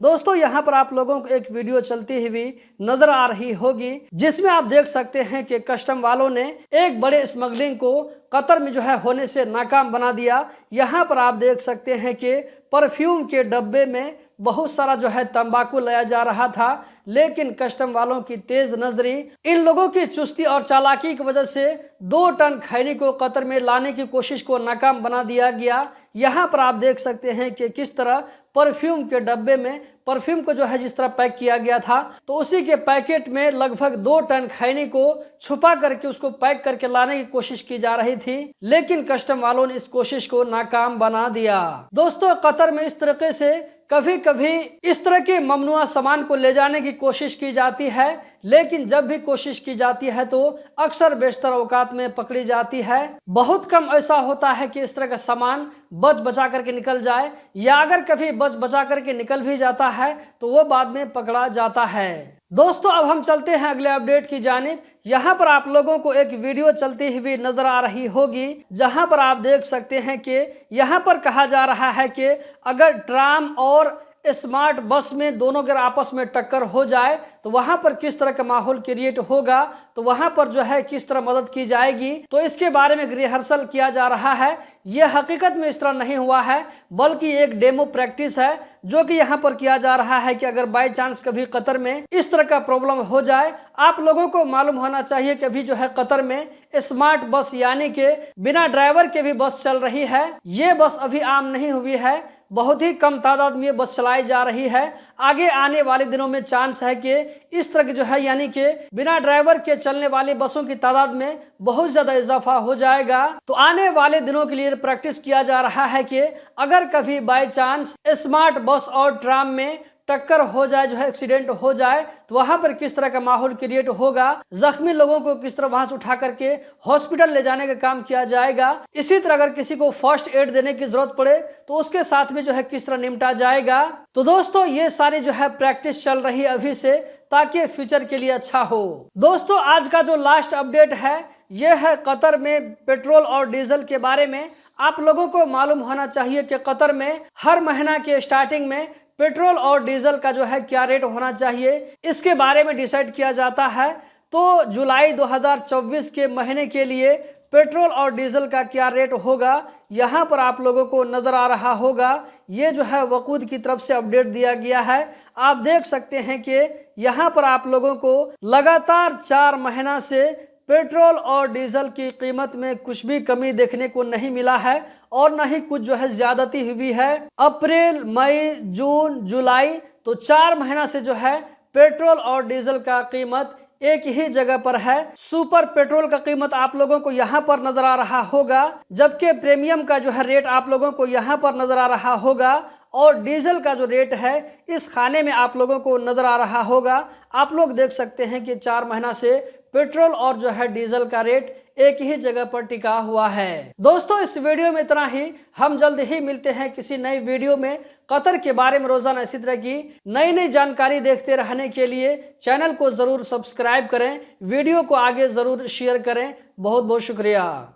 दोस्तों यहाँ पर आप लोगों को एक वीडियो चलती हुई नजर आ रही होगी, जिसमें आप देख सकते हैं कि कस्टम वालों ने एक बड़े स्मगलिंग को कतर में जो है होने से नाकाम बना दिया। यहाँ पर आप देख सकते हैं कि परफ्यूम के डब्बे में बहुत सारा जो है तंबाकू लाया जा रहा था, लेकिन कस्टम वालों की तेज नजरी, इन लोगों की चुस्ती और चालाकी की वजह से 2 टन खैनी को कतर में लाने की कोशिश को नाकाम बना दिया गया। यहाँ पर आप देख सकते हैं कि किस तरह परफ्यूम के डब्बे में परफ्यूम को जो है जिस तरह पैक किया गया था, तो उसी के पैकेट में लगभग 2 टन खैनी को छुपा करके उसको पैक करके लाने की कोशिश की जा रही थी, लेकिन कस्टम वालों ने इस कोशिश को नाकाम बना दिया। दोस्तों कतर में इस तरीके से कभी कभी इस तरह के ममनुआ सामान को ले जाने की कोशिश की जाती है, लेकिन जब भी कोशिश की जाती है तो अक्सर बेशतर औकात में पकड़ी जाती है। बहुत कम ऐसा होता है कि इस तरह का सामान बच बचा करके निकल जाए, या अगर कभी बच बचा करके निकल भी जाता है तो वो बाद में पकड़ा जाता है। दोस्तों अब हम चलते हैं अगले अपडेट की जानिब। यहाँ पर आप लोगों को एक वीडियो चलती हुई नजर आ रही होगी, जहाँ पर आप देख सकते हैं कि यहाँ पर कहा जा रहा है कि अगर ट्राम और स्मार्ट बस में दोनों अगर आपस में टक्कर हो जाए तो वहां पर किस तरह का माहौल क्रिएट होगा, तो वहां पर जो है किस तरह मदद की जाएगी, तो इसके बारे में रिहर्सल किया जा रहा है। यह हकीकत में इस तरह नहीं हुआ है, बल्कि एक डेमो प्रैक्टिस है जो कि यहाँ पर किया जा रहा है कि अगर बाय चांस कभी कतर में इस तरह का प्रॉब्लम हो जाए। आप लोगों को मालूम होना चाहिए कि अभी जो है कतर में स्मार्ट बस यानी कि बिना ड्राइवर के भी बस चल रही है। ये बस अभी आम नहीं हुई है, बहुत ही कम तादाद में ये बस चलाई जा रही है। आगे आने वाले दिनों में चांस है कि इस तरह की जो है यानी कि बिना ड्राइवर के चलने वाली बसों की तादाद में बहुत ज्यादा इजाफा हो जाएगा। तो आने वाले दिनों के लिए प्रैक्टिस किया जा रहा है कि अगर कभी बाय चांस स्मार्ट बस और ट्राम में टक्कर हो जाए, जो है एक्सीडेंट हो जाए, तो वहां पर किस तरह का माहौल क्रिएट होगा, जख्मी लोगों को किस तरह वहां से उठा करके हॉस्पिटल ले जाने का काम किया जाएगा। इसी तरह अगर किसी को फर्स्ट एड देने की जरूरत पड़े तो उसके साथ में जो है किस तरह निपटा जाएगा। तो दोस्तों ये सारी जो है प्रैक्टिस चल रही है अभी से, ताकि फ्यूचर के लिए अच्छा हो। दोस्तों आज का जो लास्ट अपडेट है यह है कतर में पेट्रोल और डीजल के बारे में। आप लोगों को मालूम होना चाहिए कि कतर में हर महीना के स्टार्टिंग में पेट्रोल और डीजल का जो है क्या रेट होना चाहिए, इसके बारे में डिसाइड किया जाता है। तो जुलाई 2024 के महीने के लिए पेट्रोल और डीजल का क्या रेट होगा, यहाँ पर आप लोगों को नजर आ रहा होगा। ये जो है वकूद की तरफ से अपडेट दिया गया है। आप देख सकते हैं कि यहाँ पर आप लोगों को लगातार 4 महीना से पेट्रोल और डीजल की कीमत में कुछ भी कमी देखने को नहीं मिला है, और न ही कुछ जो है ज्यादती हुई है। अप्रैल, मई, जून, जुलाई, तो 4 महीना से जो है पेट्रोल और डीजल का कीमत एक ही जगह पर है। सुपर पेट्रोल का कीमत आप लोगों को यहाँ पर नजर आ रहा होगा, जबकि प्रीमियम का जो है रेट आप लोगों को यहाँ पर नजर आ रहा होगा, और डीजल का जो रेट है इस खाने में आप लोगों को नजर आ रहा होगा। आप लोग देख सकते हैं कि 4 महीना से पेट्रोल और जो है डीजल का रेट एक ही जगह पर टिका हुआ है। दोस्तों इस वीडियो में इतना ही। हम जल्द ही मिलते हैं किसी नई वीडियो में। कतर के बारे में रोजाना इसी तरह की नई नई जानकारी देखते रहने के लिए चैनल को जरूर सब्सक्राइब करें, वीडियो को आगे जरूर शेयर करें। बहुत बहुत शुक्रिया।